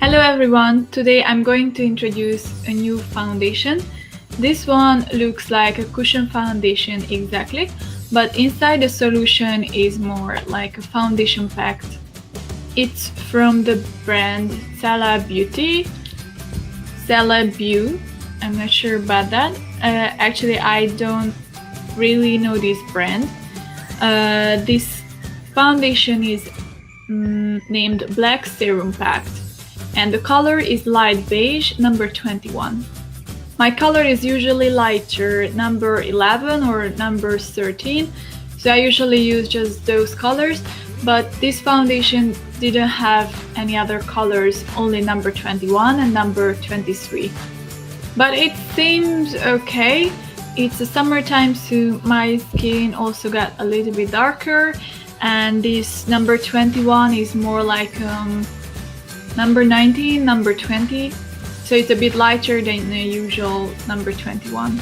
Hello everyone, today I'm going to introduce a new foundation. This one looks like a cushion foundation exactly, but inside the solution is more like a foundation pact. It's from the brand CELEBEAU. I'm not sure about that. Actually, I don't really know this brand. This foundation is named Black Serum Pact, and the color is light beige, number 21. My color is usually lighter, number 11 or number 13, so I usually use just those colors, but this foundation didn't have any other colors, only number 21 and number 23. But it seems okay. It's a summertime, so my skin also got a little bit darker, and this number 21 is more like number 19, number 20, so it's a bit lighter than the usual number 21.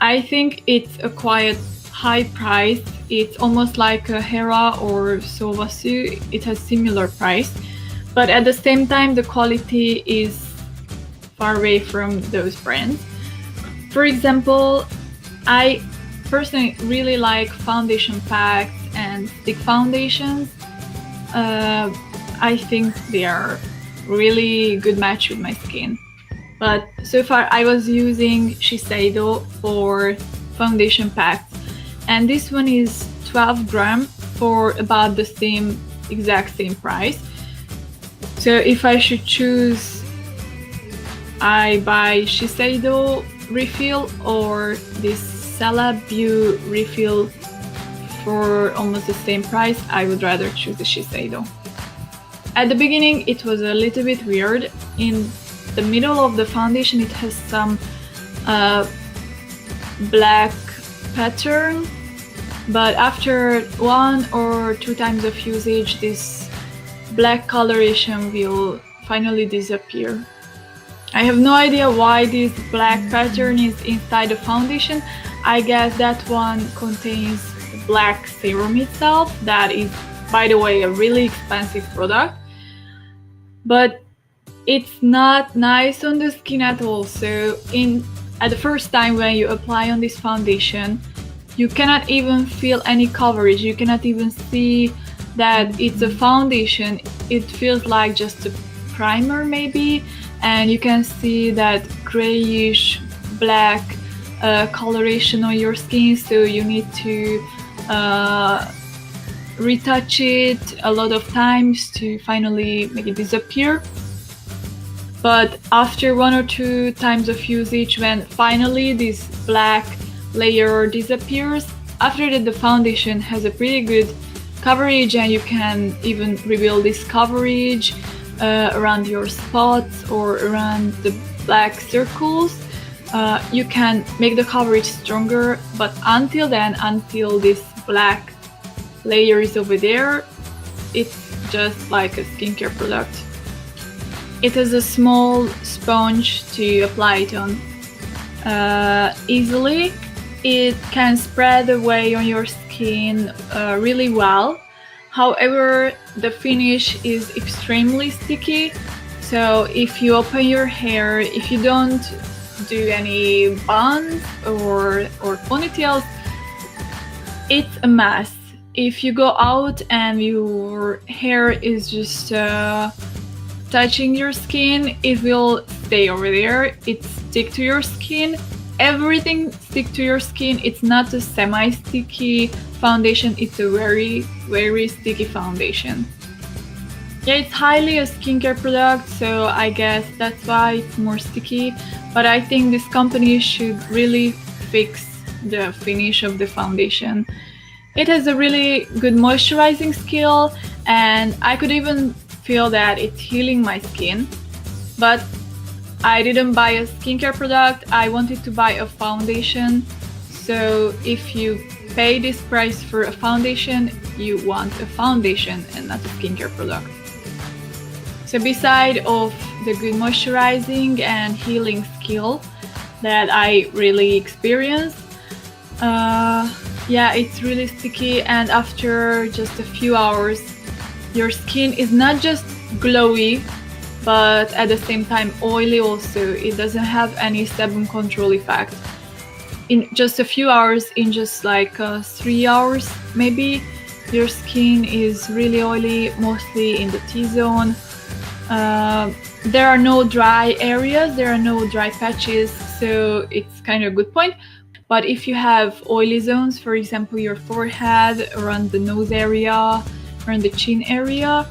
I think it's a quite high price. It's almost like a Hera or Sovasu. It has similar price, but at the same time the quality is far away from those brands. For example, I personally really like foundation packs and stick foundations. I think they are really good match with my skin. But so far I was using Shiseido for foundation packs, and this one is 12 grams for about the exact same price. So if I should choose I buy Shiseido refill or this CELEBEAU refill for almost the same price. I would rather choose the Shiseido. At the beginning it was a little bit weird. In the middle of the foundation it has some black pattern, but after 1 or 2 times of usage this black coloration will finally disappear. I have no idea why this black pattern is inside the foundation. I guess that one contains the black serum itself. That is, by the way, a really expensive product. But it's not nice on the skin at all. So at the first time when you apply on this foundation, you cannot even feel any coverage. You cannot even see that it's a foundation. It feels like just a primer maybe, and you can see that grayish black coloration on your skin, so you need to retouch it a lot of times to finally make it disappear. But after 1 or 2 times of usage, when finally this black layer disappears, after that the foundation has a pretty good coverage, and you can even reveal this coverage around your spots or around the black circles. You can make the coverage stronger, but until then, until this black layer is over there, it's just like a skincare product. It has a small sponge to apply it on easily. It can spread away on your skin really well. However, the finish is extremely sticky, so if you open your hair, if you don't do any buns or ponytails, it's a mess. If you go out and your hair is just touching your skin, it will stay over there. It stick to your skin. Everything stick to your skin. It's not a semi-sticky foundation, it's a very, very sticky foundation. Yeah, it's highly a skincare product, so I guess that's why it's more sticky, but I think this company should really fix the finish of the foundation. It has a really good moisturizing skill, and I could even feel that it's healing my skin, but I didn't buy a skincare product. I wanted to buy a foundation, so if you pay this price for a foundation, you want a foundation and not a skincare product. So beside of the good moisturizing and healing skill that I really experienced, yeah, it's really sticky, and after just a few hours your skin is not just glowy but at the same time oily also. It doesn't have any sebum control effect. In just a few hours, in just like 3 hours maybe, your skin is really oily, mostly in the T-zone. There are no dry areas, there are no dry patches, so it's kind of a good point. But if you have oily zones, for example your forehead, around the nose area, around the chin area,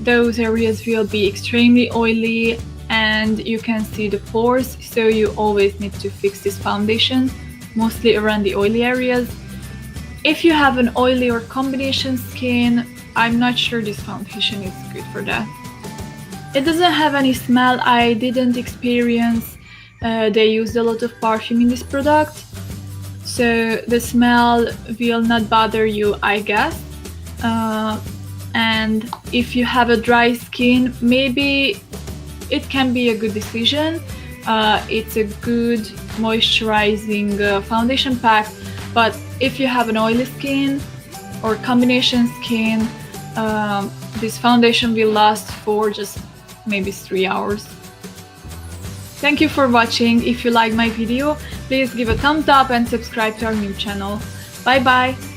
those areas will be extremely oily and you can see the pores, so you always need to fix this foundation, mostly around the oily areas. If you have an oily or combination skin, I'm not sure this foundation is good for that. It doesn't have any smell. I didn't experience they used a lot of perfume in this product, so the smell will not bother you, I guess. And if you have a dry skin, maybe it can be a good decision. It's a good moisturizing foundation pack, but if you have an oily skin or combination skin, this foundation will last for just maybe 3 hours. Thank you for watching. If you like my video, please give a thumbs up and subscribe to our new channel. Bye bye!